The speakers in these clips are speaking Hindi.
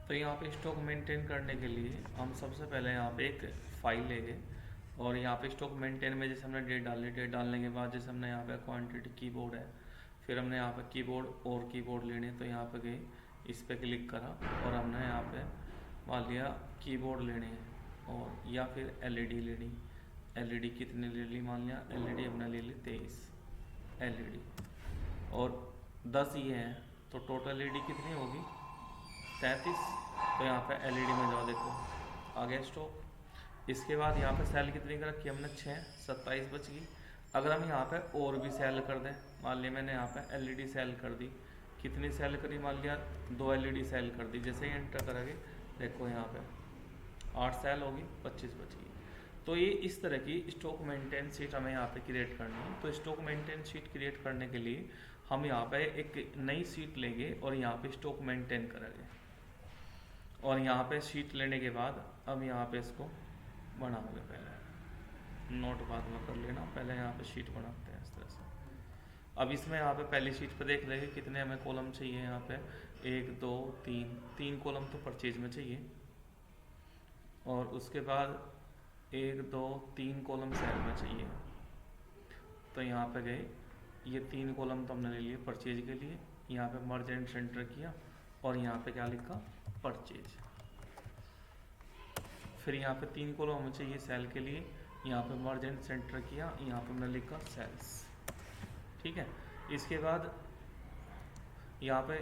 तो यहाँ पे स्टॉक मेंटेन करने के लिए हम सबसे पहले यहाँ पे एक फाइल लेंगे और यहाँ पे स्टॉक मेंटेन में जैसे हमने डेट डालने के बाद जैसे हमने यहाँ पे क्वांटिटी कीबोर्ड है, फिर हमने यहाँ पे कीबोर्ड और कीबोर्ड लेने, तो यहाँ पे गए, इस पे क्लिक करा और हमने यहाँ पे मान लिया कीबोर्ड लेने और या फिर एलईडी लेनी। एलईडी कितनी ले ली, मान लिया एलईडी हमने ले ली 23 एलईडी और 10 ये हैं, तो टोटल एलईडी कितनी होगी 33। तो यहाँ पे एलईडी में जाओ, देखो आ गया स्टॉक। इसके बाद यहाँ पे सेल कितनी कर रखी है हमने 6, 27 बच गई। अगर हम यहाँ पे और भी सेल कर दें, मान लिया मैंने यहाँ पे एलईडी सेल कर दी, कितनी सेल करी, मान लिया 2 एलईडी सेल कर दी। जैसे ही एंटर करेंगे देखो यहाँ पे 8 सेल होगी, 25 बच गई। तो ये इस तरह की स्टॉक मेंटेन शीट हमें यहाँ पे क्रिएट करनी है। तो स्टॉक मेंटेन शीट क्रिएट करने के लिए हम यहाँ पे एक नई शीट लेंगे और यहाँ पे स्टॉक मेंटेन करेंगे और यहाँ पे शीट लेने के बाद अब यहाँ पे इसको बनाओगे। पहले नोट बाद में कर लेना, पहले यहाँ पे शीट बनाते हैं इस तरह से। अब इसमें यहाँ पे पहली शीट पे देख लेंगे कितने हमें कॉलम चाहिए। यहाँ पे 1 2 3 कॉलम तो परचेज में चाहिए और उसके बाद 1 2 3 कॉलम सेल में चाहिए। तो यहाँ पे गए, ये 3 कॉलम तो हमने ले लिए परचेज के लिए। यहाँ पे मर्ज एंड सेंटर किया और यहाँ पे क्या लिखा, परचेज। फिर यहाँ पे 3 कॉलम हमें चाहिए सेल के लिए, यहाँ पे मर्ज एंड सेंटर किया, यहाँ पे हमने लिखा सेल्स। ठीक है, इसके बाद यहाँ पे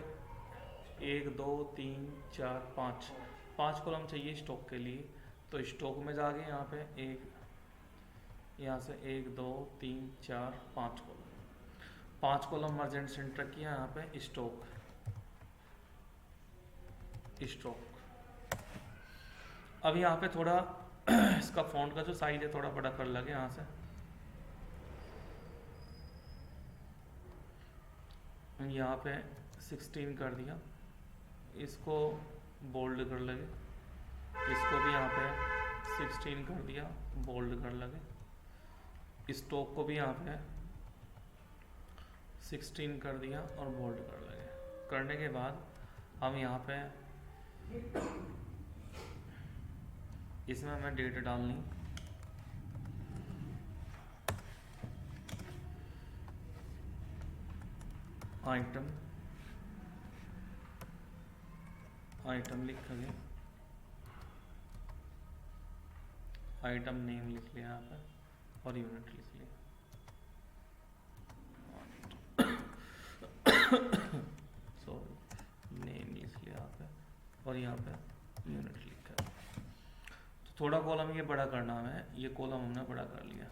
1 2 3 4 5 कॉलम चाहिए स्टॉक के लिए। तो स्टॉक में जाके यहाँ पे यहाँ से 1 2 3 4 5 कॉलम मर्ज एंड सेंटर किया, यहाँ पे स्टॉक। अब यहाँ पे थोड़ा इसका फॉन्ट का जो साइज है थोड़ा बड़ा कर लगे, यहाँ से यहाँ पे 16 कर दिया, इसको बोल्ड कर लगे, इसको भी यहाँ पे 16 कर दिया, बोल्ड कर लगे, स्टॉक को भी यहाँ पे 16 कर दिया और बोल्ड कर लगे। करने के बाद हम यहाँ पे इसमें हमें डेट डालनी, आइटम लिखेंगे, आइटम नेम लिख लिया यहाँ पे और यूनिट लिख लिया। सॉरी, नेम लिख लिया यहाँ पे और यहाँ पे यूनिट लिखा। तो थोड़ा कॉलम ये बड़ा करना है, ये कॉलम हमने बड़ा कर लिया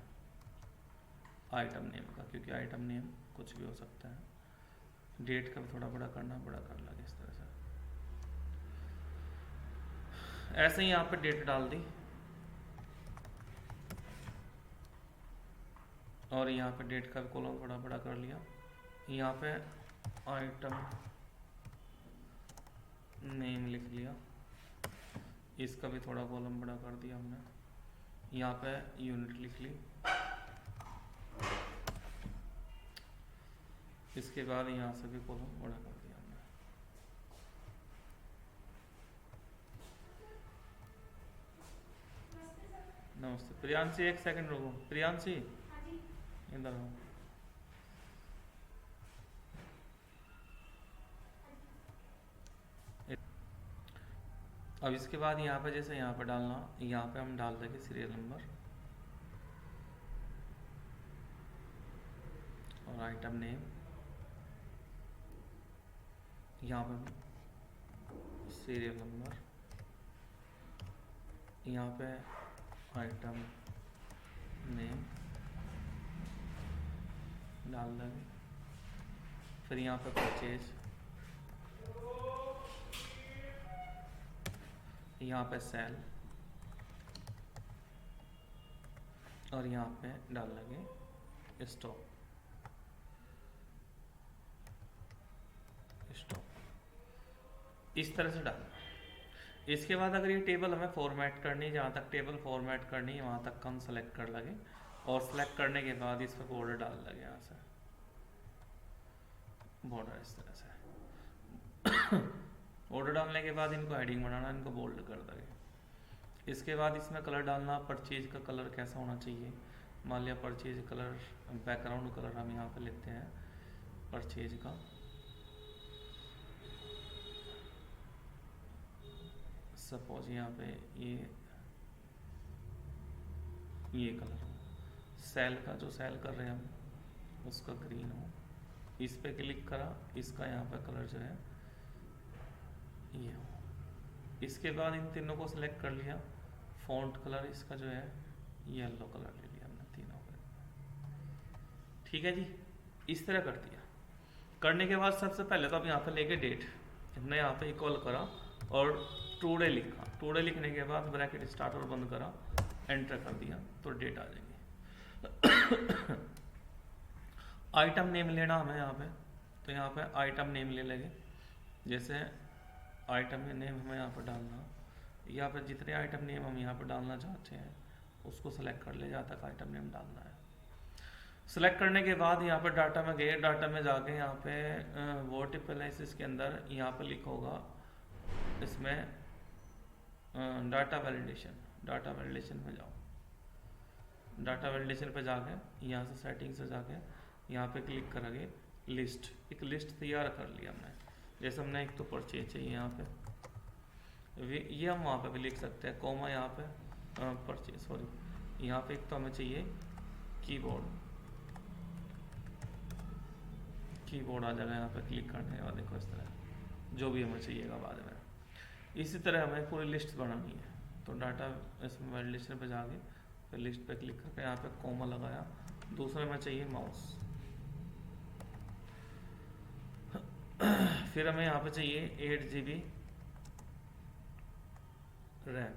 आइटम नेम का, क्योंकि आइटम नेम कुछ भी हो सकता है। डेट का भी थोड़ा बड़ा करना, बड़ा कर लगे इस तरह से। ऐसे ही यहाँ पे डेट डाल दी और यहाँ पे डेट का भी कॉलम थोड़ा बड़ा कर लिया। यहाँ पे आइटम नेम लिख लिया, इसका भी थोड़ा कॉलम बड़ा कर दिया हमने। यहाँ पे यूनिट लिख ली, इसके बाद यहाँ से भी कॉलम बड़ा कर दिया हमने। नमस्ते प्रियांशी, एक सेकंड रुको प्रियांशी, इधर हो। अब इसके बाद यहाँ पे जैसे यहाँ पे डालना, यहाँ पे हम डाल देंगे सीरियल नंबर और आइटम नेम, यहाँ पे सीरियल नंबर, यहाँ पे आइटम नेम डाल देंगे। फिर यहाँ पे परचेज, यहाँ पे सेल और यहाँ पे डाल देंगे स्टॉक। इस तरह से डालना। इसके बाद अगर ये टेबल हमें फॉर्मेट करनी, जहाँ तक टेबल फॉर्मेट करनी है वहाँ तक हम सेलेक्ट कर लगे और सेलेक्ट करने के बाद इस पर बॉर्डर डाल लगे, यहाँ से बॉर्डर इस तरह से। ऑर्डर डालने के बाद इनको हेडिंग बनाना, इनको बोल्ड कर देंगे। इसके बाद इसमें कलर डालना, परचेज का कलर कैसा होना चाहिए। मान लिया परचेज कलर, बैकग्राउंड कलर हम यहाँ पे लेते हैं परचेज का, सपोज यहाँ पे ये कलर हो। सेल का जो सेल कर रहे हैं हम उसका ग्रीन हो। इस पे क्लिक करा, इसका यहाँ पे कलर जो है ये हो। इसके बाद इन तीनों को सिलेक्ट कर लिया, फॉन्ट कलर इसका जो है येलो कलर ले लिया हमने तीनों का। ठीक है जी, इस तरह कर दिया। करने के बाद सबसे पहले तो अब यहाँ पे लेके डेट हमने यहाँ पे इक्वल करा और टुडे लिखा। टुडे लिखने के बाद ब्रैकेट स्टार्ट और बंद करा, एंटर कर दिया तो डेट आ जाएगी। आइटम नेम लेना हमें यहाँ पे, तो यहाँ पे आइटम नेम ले लेंगे। जैसे आइटम नेम हमें यहाँ पर डालना, यहाँ पर जितने आइटम नेम हम यहाँ पर डालना चाहते हैं उसको सेलेक्ट कर ले, जहाँ तक आइटम नेम डालना है। सेलेक्ट करने के बाद यहाँ पर डाटा में गए, डाटा में जाके यहाँ पे वर्टिकल एनालिसिस के अंदर यहाँ पे लिखा होगा इसमें डाटा वैलिडेशन। डाटा वैलिडेशन पे जाओ, डाटा वैलिडेशन पे जाके यहाँ से सेटिंग से जाके यहाँ पे क्लिक करेंगे लिस्ट। एक लिस्ट तैयार कर लिया हमने। जैसे हमने एक तो परचेज चाहिए यहाँ पे, ये हम वहाँ पे भी लिख सकते हैं कोमा यहाँ पे परचेज, सॉरी यहाँ पे एक तो हमें चाहिए कीबोर्ड आ जाएगा यहाँ पे क्लिक करने के बाद। देखो इस तरह जो भी हमें चाहिएगा बाद में। इसी तरह हमें पूरी लिस्ट बनानी है, तो डाटा इसमें वैलिडेशन पे जाके फिर लिस्ट पे क्लिक करके यहाँ पे कोमा लगाया। दूसरे में चाहिए माउस, फिर हमें यहाँ पे चाहिए 8 GB रैम।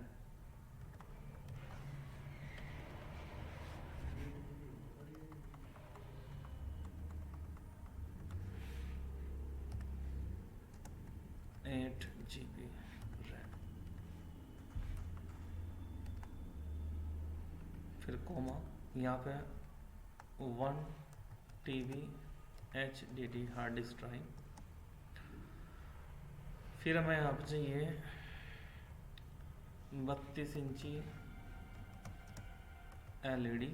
फिर कोमा यहाँ पे 1 TB HDD hard disk drive. फिर हमें यहाँ पे चाहिए 32 इंची LED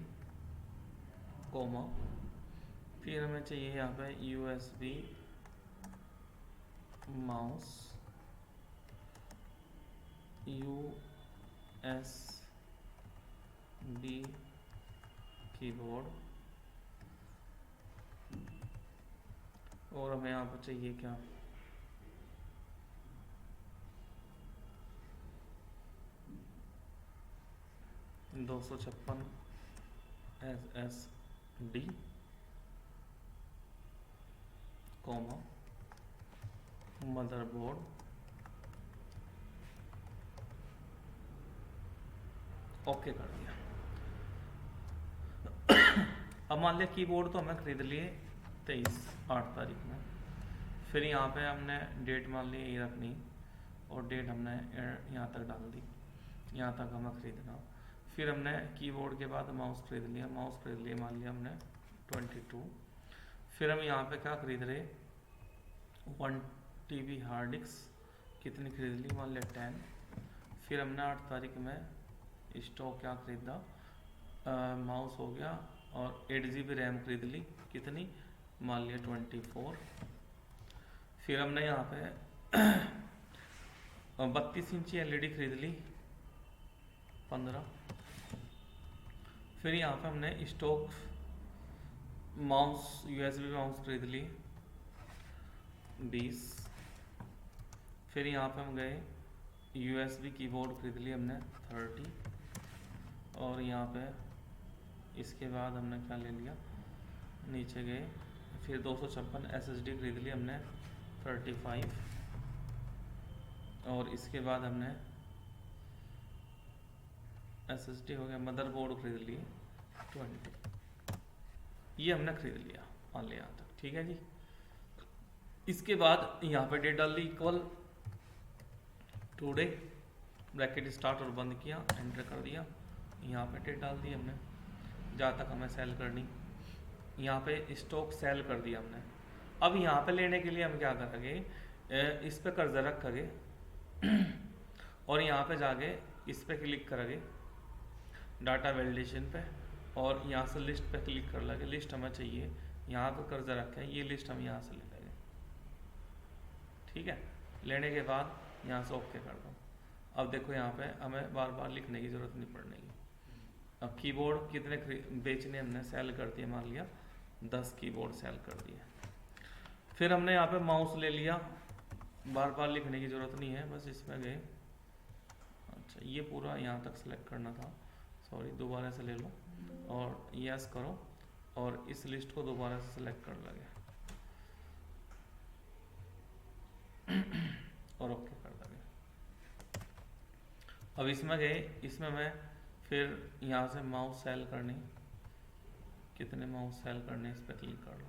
कोमा। फिर हमें चाहिए यहाँ पे USB माउस, USB कीबोर्ड, और हमें यहाँ पर चाहिए क्या 256 SSD कोमा मदरबोर्ड। ओके कर दिया। अब मान लिया कीबोर्ड तो हमें खरीद लिए 8 तारीख में। फिर यहाँ पे हमने डेट मान ली ये रखनी और डेट हमने यहाँ तक डाल दी, यहाँ तक हमें खरीदना। फिर हमने कीबोर्ड के बाद माउस खरीद लिया, मान लिया हमने 22। फिर हम यहाँ पे क्या खरीद रहे 1 TB हार्ड डिस्क, कितनी खरीद ली मान लिया 10। फिर हमने 8 तारीख में स्टॉक क्या खरीदा, माउस हो गया और 8 GB रैम खरीद ली, कितनी मान लिया 24। फिर हमने यहाँ पे 32 इंची LED खरीद ली 15। फिर यहाँ पे हमने स्टॉक माउस USB माउस खरीद ली 20। फिर यहाँ पे हम गए USB कीबोर्ड खरीद ली हमने 30। और यहाँ पे इसके बाद हमने क्या ले लिया, नीचे गए फिर 256 SSD खरीद ली हमने 35। और इसके बाद हमने SSD हो गया, मदरबोर्ड खरीद लिए 20। ये हमने खरीद लिया मान लिया यहाँ तक। ठीक है जी। इसके बाद यहाँ पे डेट डाल ली इक्वल टुडे, ब्रैकेट स्टार्ट और बंद किया, एंटर कर दिया। यहाँ पे डेट डाल दी हमने जहाँ तक हमें सेल करनी। यहाँ पे स्टॉक सेल कर दिया हमने। अब यहाँ पे लेने के लिए हम क्या करेंगे, इस पे कर्सर रखोगे और यहाँ पे जाके इस पे क्लिक करोगे डाटा वैलिडेशन पे, और यहाँ से लिस्ट पे क्लिक कर लगे। लिस्ट हमें चाहिए, यहाँ पे कर्सर रखे हैं, ये लिस्ट हम यहाँ से ले लेंगे। ठीक है, लेने के बाद यहाँ से ओके कर दो। अब देखो यहाँ पे हमें बार बार लिखने की ज़रूरत नहीं पड़ने की। अब कीबोर्ड कितने बेचने हमने सेल कर दिए, मान लिया 10 कीबोर्ड सेल कर दिए। फिर हमने यहाँ पे माउस ले लिया, बार बार लिखने की ज़रूरत नहीं है, बस इसमें गए। अच्छा, ये पूरा यहाँ तक सेलेक्ट करना था, सॉरी, दोबारा से ले लो और यस करो और इस लिस्ट को दोबारा से सेलेक्ट कर लगे और ओके कर लगे। अब इसमें गए, इसमें मैं फिर यहाँ से माउस सेल करनी, कितने माउस सेल करने इस पर क्लिक कर लो।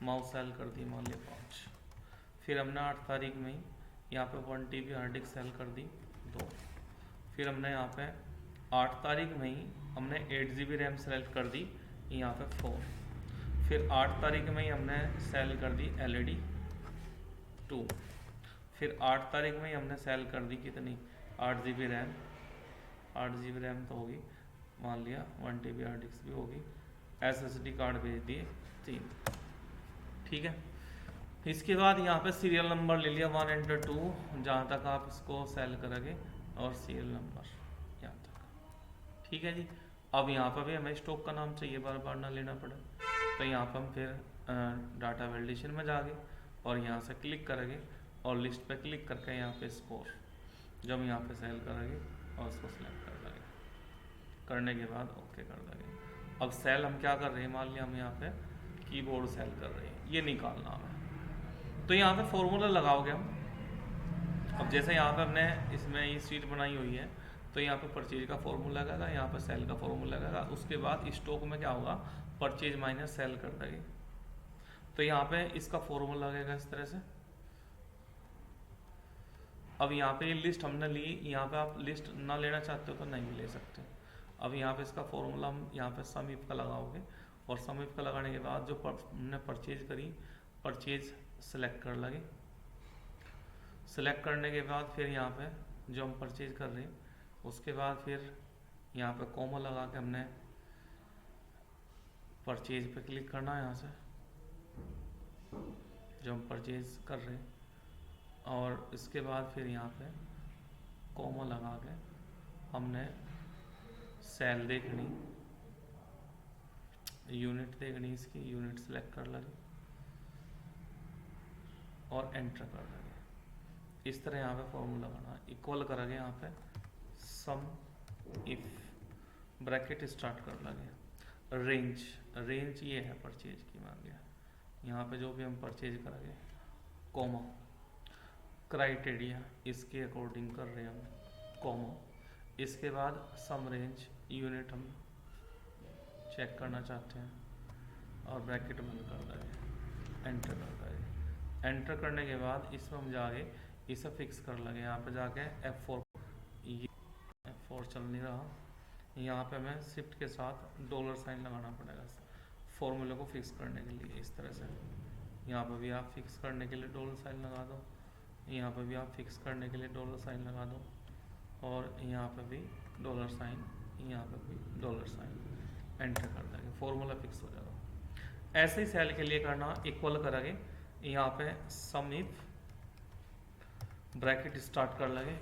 माउस सेल कर दी, मान लिया 5। फिर हमने 8 तारीख में ही यहाँ पे 1 TB हार्ड डिस्क सेल कर दी 2। फिर हमने यहाँ पे 8 तारीख में ही हमने 8 GB रैम सेलेक्ट कर दी, यहाँ पे 4। फिर 8 तारीख में ही हमने सेल कर दी LED 2। फिर 8 तारीख में ही हमने सेल कर दी कितनी, 8 GB रैम। 8 GB रैम तो होगी, मान लिया 1 TB हार्ड डिस्क भी होगी। SSD कार्ड भेज दिए 3। ठीक है, इसके बाद यहाँ पे सीरियल नंबर ले लिया 1 Enter 2, जहाँ तक आप इसको सेल करोगे, और सीरियल नंबर यहाँ तक। ठीक है जी। अब यहाँ पर भी हमें स्टॉक का नाम चाहिए, बार बार ना लेना पड़े, तो यहाँ पर हम फिर डाटा वैलिडेशन में जाके और यहाँ से क्लिक करेंगे और लिस्ट पे क्लिक करके यहाँ पे स्कोर, जब यहाँ पे सेल करेंगे और उसको सेलेक्ट कर देंगे। करने के बाद ओके कर देंगे। अब सेल हम क्या कर रहे हैं, मान लिया हम यहाँ पे कीबोर्ड सेल कर रहे हैं, ये निकालना हमें, तो यहाँ पे फॉर्मूला लगाओगे हम। अब जैसे यहाँ पे हमने इसमें ये शीट बनाई हुई है, तो यहाँ पे परचेज का फॉर्मूला लगेगा, यहाँ पे सेल का फॉर्मूला लगेगा। उसके बाद स्टॉक में क्या होगा, परचेज माइनस सेल कर देंगे, तो यहाँ पे इसका फॉर्मूला लगेगा इस तरह से। अब यहाँ पे ये लिस्ट हमने ली, यहाँ पे आप लिस्ट ना लेना चाहते हो तो नहीं भी ले सकते। अब यहाँ पे इसका फॉर्मूला हम यहाँ पे सम इफ का लगाओगे, और सम इफ का लगाने के बाद जो हमने परचेज करी, परचेज सेलेक्ट कर लगे। सेलेक्ट करने के बाद फिर यहाँ पे जो हम परचेज कर रहे हैं, उसके बाद फिर यहाँ पे कॉमा लगा के हमने परचेज पे क्लिक करना है यहाँ से, जो हम परचेज कर रहे हैं, और इसके बाद फिर यहाँ पे कॉमा लगा के हमने सेल देखनी, यूनिट देखनी, इसकी यूनिट सेलेक्ट कर लगे और एंटर कर लगे। इस तरह यहाँ पे फॉर्मूला बना, इक्वल करेंगे यहाँ पे सम इफ, ब्रैकेट स्टार्ट कर लगे, रेंज, रेंज ये है परचेज की, मान लिया यहाँ पे जो भी हम परचेज करेंगे, कॉमा, क्राइटेरिया इसके अकॉर्डिंग कर रहे हैं हम, कॉमा, इसके बाद सम रेंज, यूनिट हम चेक करना चाहते हैं, और ब्रैकेट बंद कर देंगे, एंटर कर देंगे। एंटर करने के बाद इसमें हम जाके इसे फिक्स कर लगे, यहाँ पे जाके F4, ये F4 चल नहीं रहा, यहाँ पे हमें शिफ्ट के साथ डॉलर साइन लगाना पड़ेगा फॉर्मूले को फिक्स करने के लिए। इस तरह से यहाँ पे भी आप फिक्स करने के लिए डॉलर साइन लगा दो, यहाँ पे भी आप फिक्स करने के लिए डॉलर साइन लगा दो, और यहाँ पे भी डॉलर साइन, यहाँ पे भी डॉलर साइन, एंटर कर देंगे, फॉर्मूला फिक्स हो जाएगा। ऐसे ही सेल के लिए करना, इक्वल करेंगे, यहाँ पे सम इफ, ब्रैकेट स्टार्ट कर लगे,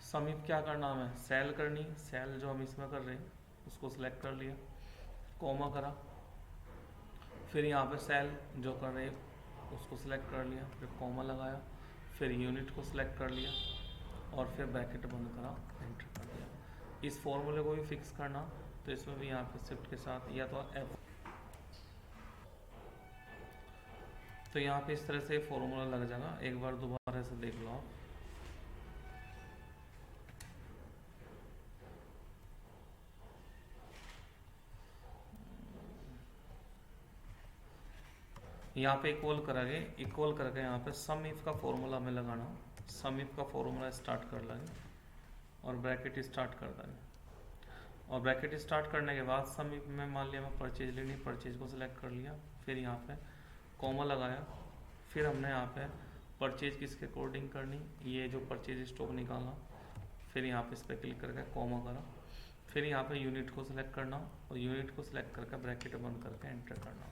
सम इफ क्या करना हमें, सेल करनी, सेल जो हम इसमें कर रहे हैं उसको सिलेक्ट कर लिया, कॉमा करा, फिर यहाँ पे सेल जो कर रहे हैं उसको सिलेक्ट कर लिया, फिर कॉमा लगाया, फिर यूनिट को सिलेक्ट कर लिया, और फिर ब्रैकेट बंद करा, एंटर कर दिया। इस फॉर्मूले को भी फिक्स करना, तो इसमें भी यहाँ पे शिफ्ट के साथ या तो F, तो यहाँ पे इस तरह से फॉर्मूला लग जाएगा। एक बार दोबारा से देख लो आप, यहाँ पे इक्वल करेंगे, इक्वल करके यहाँ पे सम इफ का फॉर्मूला हमें लगाना, सम इफ का फॉर्मूला स्टार्ट कर लेंगे और ब्रैकेट स्टार्ट कर देंगे, और ब्रैकेट स्टार्ट करने के बाद सम इफ में मान लिया मैं परचेज लेनी, परचेज को सिलेक्ट कर लिया, फिर यहाँ पे कॉमा लगाया, फिर हमने यहाँ पे परचेज किसके अकॉर्डिंग करनी, ये जो परचेज स्टॉक निकालना, फिर यहाँ पे इस पर क्लिक करके कॉमा करा, फिर यहाँ पे यूनिट को सिलेक्ट करना और यूनिट को सिलेक्ट करके ब्रैकेट बंद करके एंटर करना।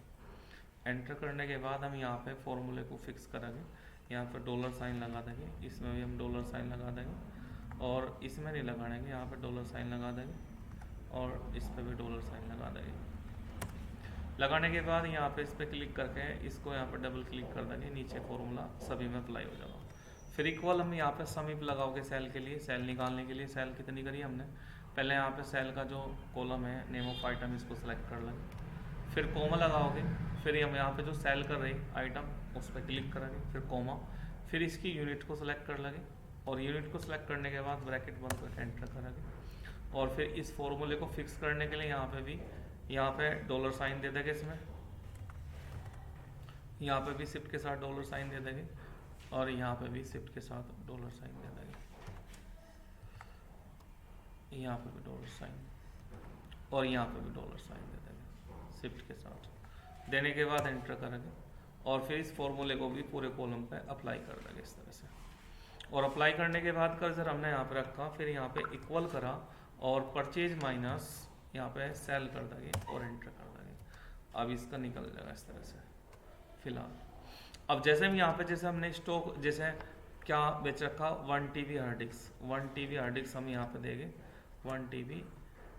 एंटर करने के बाद हम यहाँ पे फॉर्मूले को फिक्स करेंगे, यहाँ पे डॉलर साइन लगा देंगे, इसमें भी हम डॉलर साइन लगा देंगे और इसमें नहीं लगाएंगे, यहाँ पे डॉलर साइन लगा देंगे और इस पर भी डॉलर साइन लगा देंगे। लगाने के बाद यहाँ पे इस पर क्लिक करके इसको यहाँ पे डबल क्लिक कर देंगे, नीचे फॉर्मूला सभी में अप्लाई हो जाएगा। फिर इक्वल हम यहाँ पे सम लगाओगे सेल के लिए, सेल निकालने के लिए। सेल कितनी करी हमने, पहले यहाँ पे सेल का जो कॉलम है नेम ऑफ आइटम इसको सेलेक्ट कर लेंगे, फिर कोमा लगाओगे, फिर हम यहाँ पे जो सेल कर रहे आइटम उस पर क्लिक करेंगे, फिर कोमा, फिर इसकी यूनिट को सिलेक्ट कर लेंगे और यूनिट को सिलेक्ट करने के बाद ब्रैकेट बंद करके एंटर करेंगे और फिर इस फॉर्मूले को फिक्स करने के लिए यहाँ पे भी यहाँ पे डॉलर साइन दे देंगे, इसमें यहाँ पे भी शिफ्ट के साथ डॉलर साइन दे देंगे और यहाँ पे भी शिफ्ट के साथ डॉलर साइन दे देंगे, यहाँ पे भी डॉलर साइन और यहाँ पे भी डॉलर साइन दे देंगे शिफ्ट के साथ। देने के बाद एंटर करेंगे और फिर इस फॉर्मूले को भी पूरे कॉलम पे अप्लाई कर देंगे इस तरह से। और अप्लाई करने के बाद कर्सर हमने यहाँ पे रखा, फिर यहाँ पे इक्वल करा और परचेज माइनस यहाँ पे सेल कर देंगे और एंटर कर देंगे। अब इसका निकल जाएगा इस तरह से फिलहाल। अब जैसे हम यहाँ पे जैसे हमने स्टॉक जैसे क्या बेच रखा 1 TB hard disk, 1 TB hard disk हम यहाँ पे देंगे 1 TB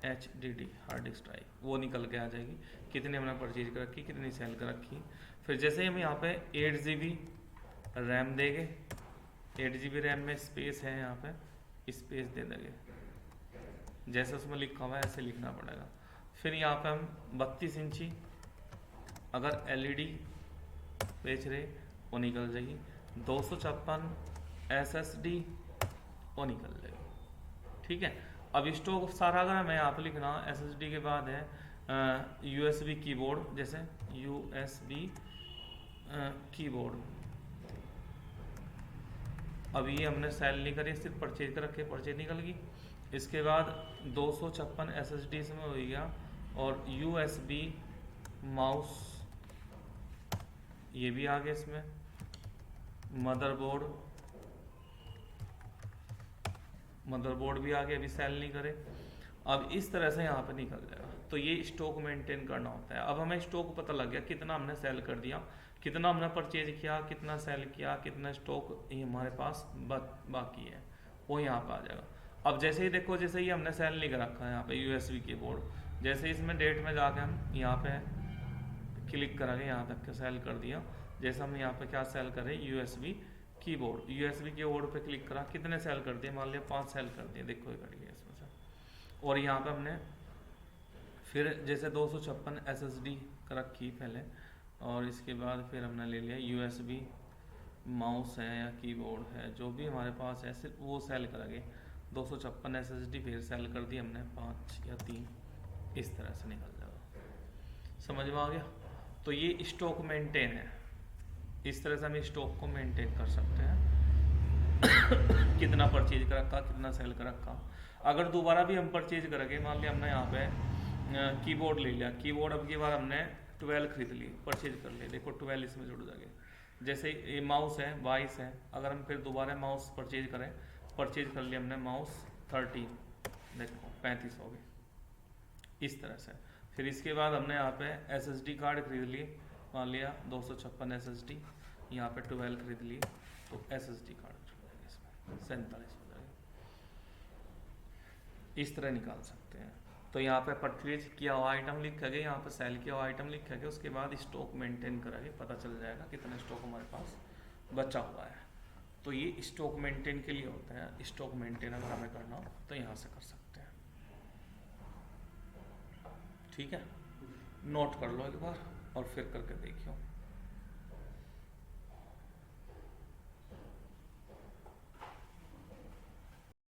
HDD hard disk drive, वो निकल के आ जाएगी कितनी हमने परचेज कर रखी, कितनी सेल कर रखी। फिर जैसे हम यहाँ पे 8 GB रैम देंगे, 8 GB रैम में स्पेस है, यहाँ पे स्पेस दे देंगे, जैसे उसमें लिखा हुआ है ऐसे लिखना पड़ेगा। फिर यहाँ पे हम 32 इंची अगर LED बेच रहे वो निकल जाएगी, 256 SSD वो निकल जाएगी, ठीक है। अब स्टॉक सारा अगर हमें यहाँ पे लिखना, SSD के बाद है USB कीबोर्ड, जैसे USB कीबोर्ड, अब ये हमने सेल नहीं करी, सिर्फ परचेज कर रखे, परचेज निकल गई। इसके बाद 256 SSD इसमें हो गया और USB माउस ये भी आ गया इसमें, मदरबोर्ड भी आ गया, अभी सेल नहीं करे। अब इस तरह से यहाँ पे निकल जाएगा। तो ये स्टॉक मेंटेन करना होता है। अब हमें स्टॉक पता लग गया कितना हमने सेल कर दिया, कितना हमने परचेज किया, कितना सेल किया, कितना स्टॉक ये हमारे पास बाकी है, वो यहाँ पे आ जाएगा। अब जैसे ही देखो, जैसे ही हमने सेल नहीं कर रखा है यहाँ पे USB कीबोर्ड, जैसे इसमें डेट में जाके हम यहाँ पे क्लिक करेंगे, यहाँ तक के सेल कर दिया। जैसे हम यहाँ पे क्या सेल करें, USB कीबोर्ड पे क्लिक करा, कितने सेल कर दिए, मान लिया 5 सेल कर दिए, देखो ये कट गया इसमें से। और यहाँ पे हमने फिर जैसे 256 SSD कर रखी पहले, और इसके बाद फिर हमने ले लिया USB माउस है या कीबोर्ड है, जो भी हमारे पास है, सिर्फ वो सेल करेंगे। 256 SSD फिर सेल कर दी हमने 5 या 3, इस तरह से निकल जाएगा। समझ में आ गया? तो ये स्टॉक मेंटेन है, इस तरह से हम स्टॉक को मेंटेन कर सकते हैं। कितना परचेज कर रखा, कितना सेल कर रखा। अगर दोबारा भी हम परचेज करेंगे, मान लिया हमने यहाँ पे कीबोर्ड ले लिया, कीबोर्ड अब की बार हमने 12 खरीद ली, परचेज कर लिया, देखो 12 इसमें जुड़ जाएंगे। जैसे ये माउस है 22 है, अगर हम फिर दोबारा माउस परचेज करें, परचेज कर लिया हमने माउस 13, देखो 35 हो गए, इस तरह से। फिर इसके बाद हमने यहाँ पे SSD कार्ड खरीद लिए, मान लिया 256 SSD, यहाँ पे 12 खरीद लिए, तो SSD कार्ड इसमें 47 हो जाएगा। इस तरह निकाल सकते हैं। तो यहाँ पे परचेज किया हुआ आइटम लिखेंगे, यहाँ पे सेल किया हुआ आइटम लिखेंगे, उसके बाद स्टॉक मेंटेन करेंगे, पता चल जाएगा कितना स्टॉक हमारे पास बचा हुआ है। तो ये स्टॉक मेंटेन के लिए होता है। स्टॉक मेंटेन अगर हमें करना हो तो यहाँ से कर सकते हैं, ठीक है। नोट कर लो एक बार और फिर करके देखियो।